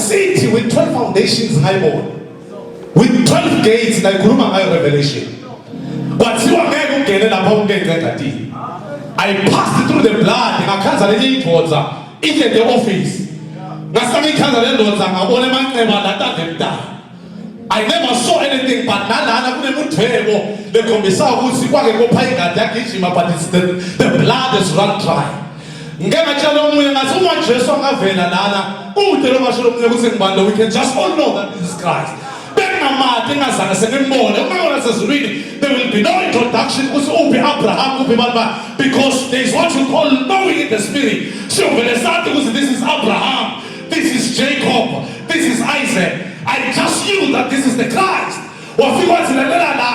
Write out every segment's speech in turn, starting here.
city with 12 foundations with 12 gates nayikhuluma ngayo Revelation. Kwathiwa ngeke ungene lapha ungenceda ti. I passed through the blood ngakhanza lenye idvodza into the office. Ngasami ikhanza lendvodza ngabona emanxeba latademda. I never saw anything but nalana kunemudwebo lekhombisa ukuthi kwake kopha ingadi yagijima but it's the blood is run dry. Ngengatshela omunye ngathi uma Jesu angavela lana ude lo masho lomunye ukuthi ngibani we can just all know that this is Christ. Bengamati ngazange senimbone ungabona sezulwini there will be no introduction ukuthi uphi Abraham uphi baba because there is what you call knowing in the spirit. Siyovele sathi ukuthi this is Abraham, this is Jacob, this is Isaac. I just knew that this is the Christ. Wafika wathi lalela la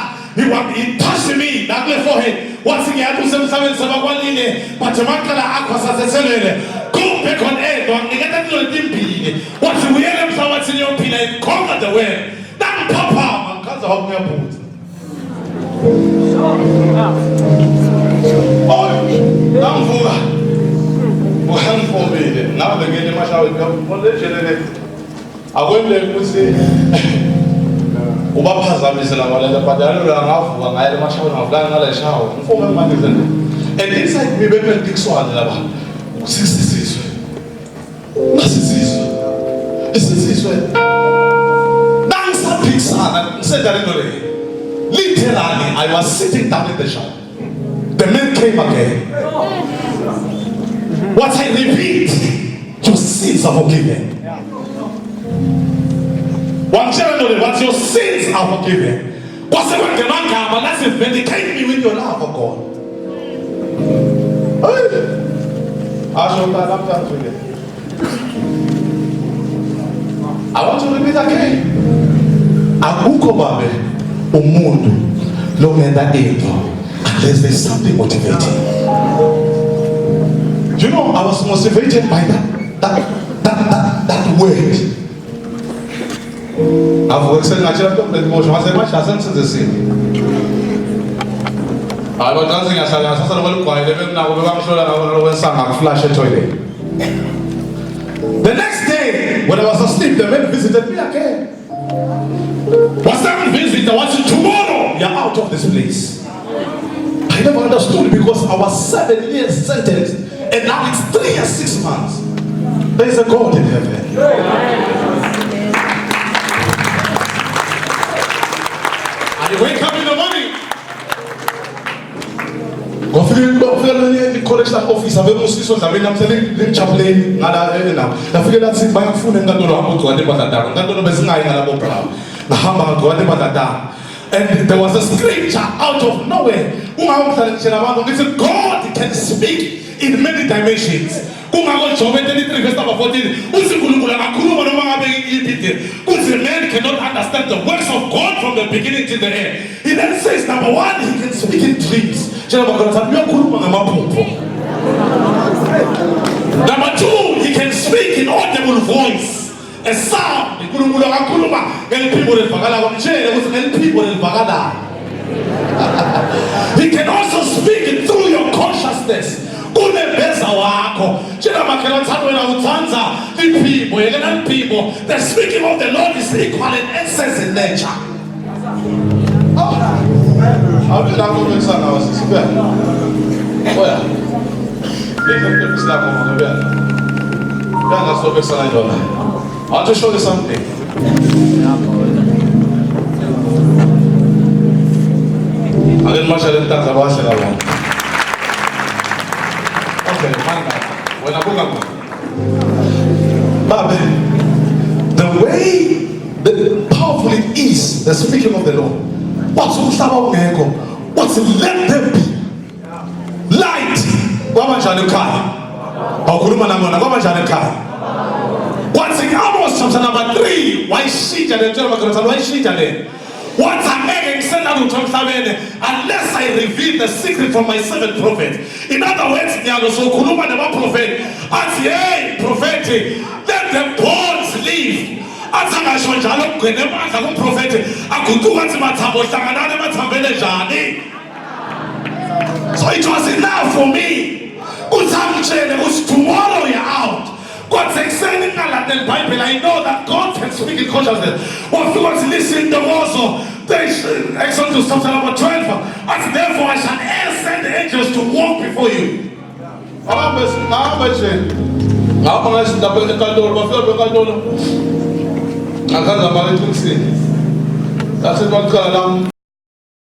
he touched me that left forehead. Wathi ngiyathi usemhlabeni sabakwalile but amaqala akho asasethelele. Go back on earth wanginikeza into letimbili. Wathi uyele emhlabathini yophila and conquer the world. Papa, makaza wakuyaphutha. Namvuka. Uhangifobile. Nawe ngene emashawe ngolejele. Akwendele ukuthi ubaphazamise labalela badalo la ngavuka ngaye emashawe ngavulana ngale shawo. Mfowethu manje zenze. And inside me bephendikiswana laba. Sisizwe. Nasizizwe. Isizwe. Literally, I was sitting down in the shop. The men came again. What I repeat, your sins are forgiven. One children, what your sins are forgiven. What's the one the man come and that's vindicate me with your love for God. I want to repeat again. Akukho babe umuntu lo ngenda into unless there's something motivating. You know, I was motivated by that word. I've worked in natural complete motion. I said, "Much hasn't the same." I was dancing as I was quiet. Even now, I'm sure I will flash a toilet. The next day, when I was asleep, the men visited me again. What's that visit? I want you tomorrow. You're out of this place. I never understood because I was 7 years sentenced and now it's 3 years 6 months. There is a God in heaven. And you wake up in the morning. Go feel the college office. I've been musicians. I've been telling chaplain. Nada now. I figure that's it. My phone and that don't know to that. That don't know and there was a scripture out of nowhere. Listen, God can speak in many dimensions. Man cannot understand the works of God from the beginning to the end. He then says, number one, he can speak in dreams. Number two, he can speak in audible voice. A sound. He can also speak it through your consciousness. The speaking of the Lord is equal in essence in nature. I want to show you something. I didn't much of that about it. Okay, when I go the way powerful it is, the speaking of the Lord. What's let them be light. Once in Amos chapter number 3, why she unless I reveal the secret from my servant prophet. In other words, prophet, hey, prophet, let the bones live. So it was enough for me. Tomorrow you're out. God's exciting the Bible. I know that God can speak in consciousness. What was listening to also, there is Exodus chapter number 12. And therefore I shall send the angels to walk before you. That's it.